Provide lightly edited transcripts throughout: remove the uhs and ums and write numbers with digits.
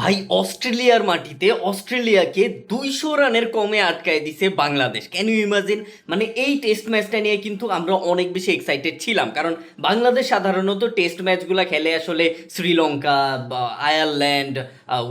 ভাই অস্ট্রেলিয়ার মাটিতে অস্ট্রেলিয়াকে 200 রানের কমে আটকায় দিছে বাংলাদেশ। Can you imagine? মানে এই টেস্ট ম্যাচটা নিয়ে কিন্তু আমরা অনেক বেশি এক্সাইটেড ছিলাম, কারণ বাংলাদেশ সাধারণত টেস্ট ম্যাচগুলো খেলে আসলে শ্রীলঙ্কা বা আয়ারল্যান্ড,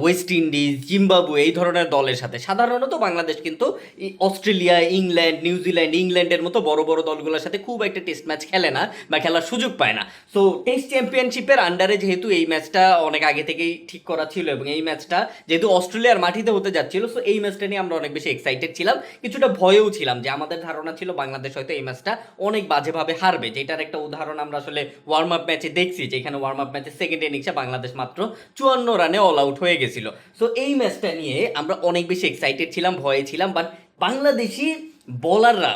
ওয়েস্ট ইন্ডিজ, জিম্বাবুয়ে এই ধরনের দলের সাথে। সাধারণত বাংলাদেশ কিন্তু এই অস্ট্রেলিয়া, ইংল্যান্ড, নিউজিল্যান্ড, ইংল্যান্ডের মতো বড় বড় দলগুলোর সাথে খুব একটা টেস্ট ম্যাচ খেলে না বা খেলার সুযোগ পায় না। সো টেস্ট চ্যাম্পিয়নশিপের আন্ডারে যেহেতু এই ম্যাচটা অনেক আগে থেকেই ঠিক করা ছিল এবং এই ম্যাচটা যেহেতু অস্ট্রেলিয়ার মাটিতে হতে যাচ্ছিল, সো এই ম্যাচটা নিয়ে আমরা অনেক বেশি এক্সাইটেড ছিলাম। কিছুটা ভয়েও ছিলাম যে আমাদের ধারণা ছিল বাংলাদেশ হয়তো এই ম্যাচটা অনেক বাজেভাবে হারবে, যেটার একটা উদাহরণ আমরা আসলে ওয়ার্ম আপ ম্যাচে দেখছি, যেখানে ওয়ার্ম আপ ম্যাচে সেকেন্ড ইনিংসে বাংলাদেশ মাত্র 54 রানে অল আউট হয়ে গেছিল। সো এই ম্যাচটা নিয়ে আমরা অনেক বেশি এক্সাইটেড ছিলাম, ভয়ে ছিলাম, বাট বাংলাদেশি বোলাররা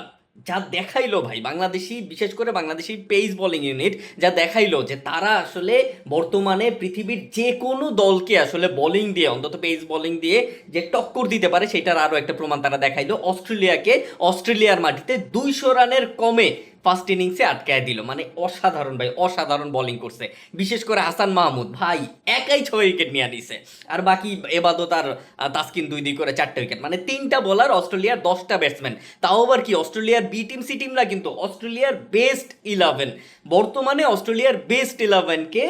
যা দেখাইলো ভাই, বাংলাদেশি বিশেষ করে বাংলাদেশি পেস বোলিং ইউনিট যা দেখাইলো যে তারা আসলে বর্তমানে পৃথিবীর যে কোনো দলকে আসলে বোলিং দিয়ে, অন্তত পেস বোলিং দিয়ে যে টক্কর দিতে পারে, সেটার আরও একটা প্রমাণ তারা দেখাইলো। অস্ট্রেলিয়াকে অস্ট্রেলিয়ার মাটিতে 200 রানের কমে ফার্স্ট ইনিংসে আটকায় দিল। মানে অসাধারণ ভাই, অসাধারণ বোলিং করছে। বিশেষ করে হাসান মাহমুদ ভাই একাই 6 উইকেট নিয়ে নিছে, আর বাকি এবাদত আর তাসকিন 2-2 করে 4টে উইকেট। মানে 3টা বোলার অস্ট্রেলিয়ার, 10টা ব্যাটসম্যান। তাও আবার কি অস্ট্রেলিয়ার বি টিম সি টিম না, কিন্তু অস্ট্রেলিয়ার বেস্ট 11, বর্তমানে অস্ট্রেলিয়ার বেস্ট 11কে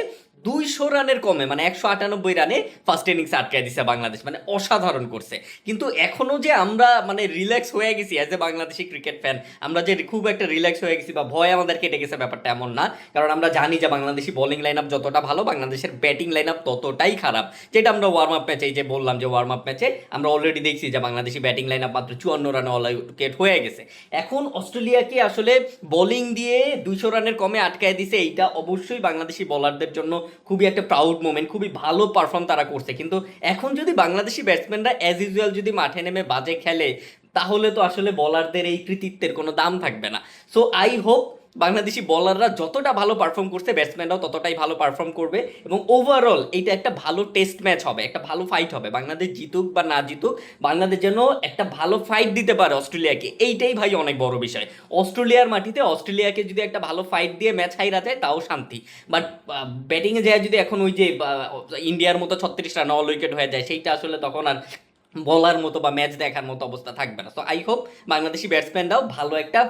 200 রানের কমে, মানে 198 রানে ফার্স্ট ইনিংসে আটকায় দিছে বাংলাদেশ। মানে অসাধারণ করছে। কিন্তু এখনো যে আমরা মানে রিল্যাক্স হয়ে গেছি as a Bangladeshi cricket fan, আমরা যে খুব একটা রিল্যাক্স হয়ে গেছি বা ভয় আমাদের কেটে গেছে, ব্যাপারটা এমন না। কারণ আমরা জানি যে বাংলাদেশি বোলিং লাইন আপ যতটা ভালো, বাংলাদেশের ব্যাটিং লাইন আপ ততটাই খারাপ। যেটা আমরা ওয়ার্ম আপ ম্যাচে, এই যে বললাম যে ওয়ার্ম আপ ম্যাচে আমরা অলরেডি দেখছি যে বাংলাদেশি ব্যাটিং লাইন আপ মাত্র 54 রানে অল উইকেট হয়ে গেছে। এখন অস্ট্রেলিয়াকে আসলে বোলিং দিয়ে 200 রানের কমে আটকায় দিছে, এইটা অবশ্যই বাংলাদেশি বোলারদের জন্য খুবই একটা প্রাউড মোমেন্ট। খুবই ভালো পারফর্ম তারা করছে। কিন্তু এখন যদি বাংলাদেশি ব্যাটসম্যানরা অ্যাজ ইউজুয়াল যদি মাঠে নেমে বাজে খেলে, তাহলে তো আসলে বলারদের এই কৃতিত্বের কোনো দাম থাকবে না। সো আই হোপ বাংলাদেশি বলাররা যতটা ভালো পারফর্ম করছে, ব্যাটসম্যানরাও ততটাই ভালো পারফর্ম করবে এবং ওভারঅল এইটা একটা ভালো টেস্ট ম্যাচ হবে, একটা ভালো ফাইট হবে। বাংলাদেশ জিতুক বা না জিতুক, বাংলাদেশ যেন একটা ভালো ফাইট দিতে পারে অস্ট্রেলিয়াকে, এইটাই ভাই অনেক বড় বিষয়। অস্ট্রেলিয়ার মাটিতে অস্ট্রেলিয়াকে যদি একটা ভালো ফাইট দিয়ে ম্যাচ হাইরা যায়, তাও শান্তি। বাট ব্যাটিংয়ে যায় যদি এখন ওই যে ইন্ডিয়ার মতো 36 রানে অল উইকেট হয়ে যায়, সেইটা আসলে তখন আর বলার মতো বা ম্যাচ দেখার মতো অবস্থা থাকবে না। সো আই হোপ বাংলাদেশি ব্যাটসম্যানরাও ভালো একটা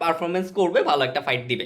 পারফরমেন্স করবে, ভালো একটা ফাইট দিবে।